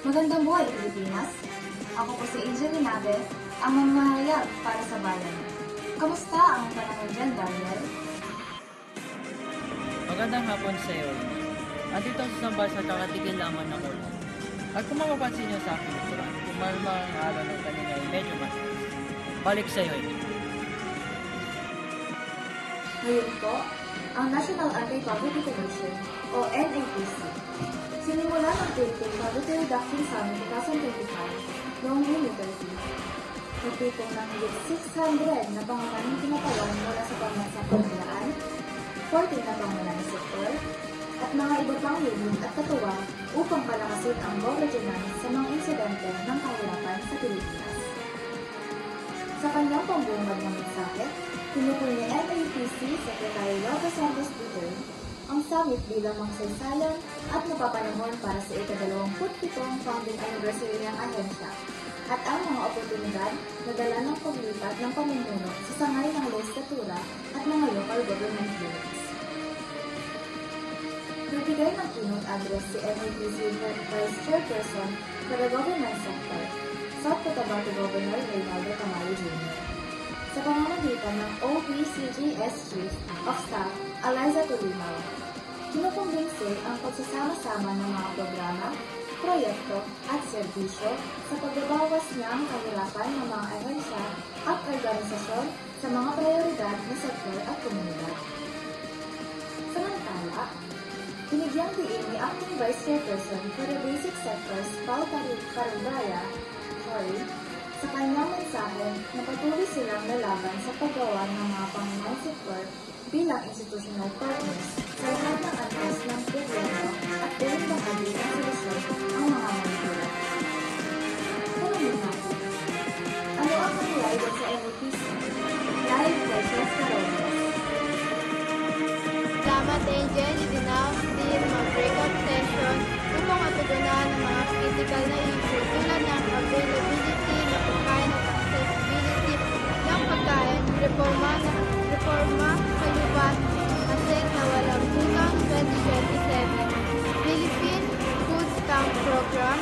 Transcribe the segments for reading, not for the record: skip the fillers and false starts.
Magandang buhay, Pilipinas! Ako po si Angel Linabe, ang mamahayag para sa bayan. Kamusta ang panahon dyan, Daniel? Magandang hapon sa iyo. Andito sa sambal sa kakatigil lamang ng ulan. At kung mapapansin niyo sa aking likuran, kumalma ang araw ng kanina ay medyo mataas. Balik sa iyo. Ngayon po, ang National Anti-Poverty Commission o NAPC. Sinimula ng Philippine Poverty Reduction Summit 2025 noong June 30. Nagtitong ng higit 600 na pangunahing kinatawan mula sa pambansang pamahalaan, 14 na pangunahing sektor, at mga iba pang unit at katuwang upang palakasin ang governance sa mga insidente ng kahirapan sa Pilipinas. Sa kanyang pambungad ng mensahe, tinukol ni NAPC Secretary Roberto Santos Duterte ang summit bilang magsaysayan at mapapanahon para sa ika-27 founding anniversary ng ahensya at ang mga oportunidad na dala ng paglipat ng pamumuno sa sangay ng legislatura at mga local government units. Nagbigay ng keynote address si NAPC Vice Chairperson for the Government Sector, South Cotabato Governor Reynaldo Tamayo Jr. Sa pamamagitan ng OPCGS Chief of Staff Eliza Tulimaw, kinukumbinsi ang pagsasama-sama ng mga programa, proyekto at serbisyo sa pagbabawas ng kahirapan ng mga ahensya at organisasyon sa mga prioridad na sektor at komunidad. Samantala, binigyang diin ni Acting Vice Chairperson for the Basic Sectors, Paul Carubaya, sa kanyang mensahe na patuloy silang lalaban sa paggawa ng mga pangunahing sektor bilang institutional partners sa lahat ng antas ng gobyerno at bilang bahagi ng solusyon ang mga mahihirap. Tanungin natin, ano ang kapulayan sa NAPC? Live by Chef Carolina. Salamat, Angel. Idinaos din mga breakout session upang matugunan ang mga critical na issue tulad ng availability ng pagkain at accessibility ng pagkain, reforma sa lubat, asik na walang hanggang 2027, Philippine Food Stamp Program,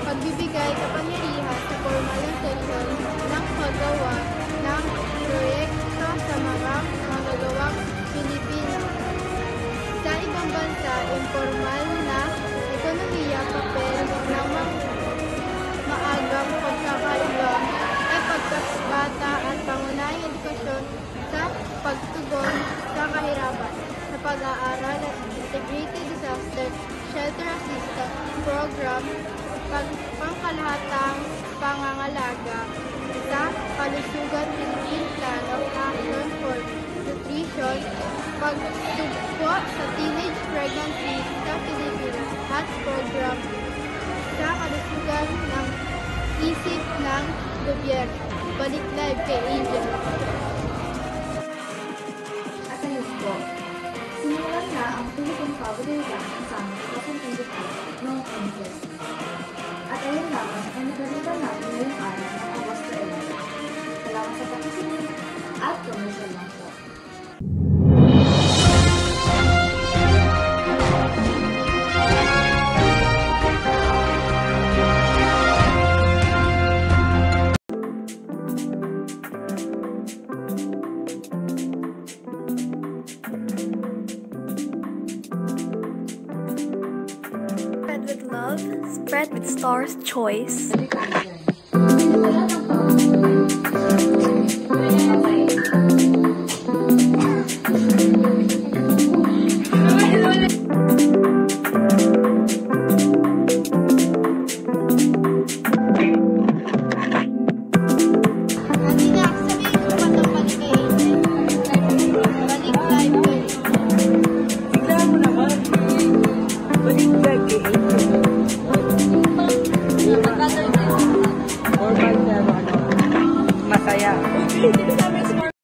pagbibigay kapangyarihan sa formal na sektor ng paggawa ng proyekto sa mga magagawang Pilipino. Sa ibang bansa, informal na ekonomiya, papel ng maagang pagkakaiba ay pagkakabata at pangunahing edukasyon sa pagtugon sa kahirapan, sa pag-aaral at Integrated Disaster Shelter Assistance Program, pangkalahatang pangangalaga sa kalusugan, Philippine Plan of Action for Nutrition, pagtugpo sa teenage pregnancy sa Pilipinas at program sa kalusugan ng isip ng gobyerno. Balik live kay Angel. At ayun po, sinimulan na ang Philippine Poverty Reduction Summit 2025 noong Congress. At ayun lamang ay nagalitan natin ngayong araw ng Agosto 11. Salamat sa pakikinig at commercial lang po. Spread with love, spread with Star's Choice. Balik tayo dyan.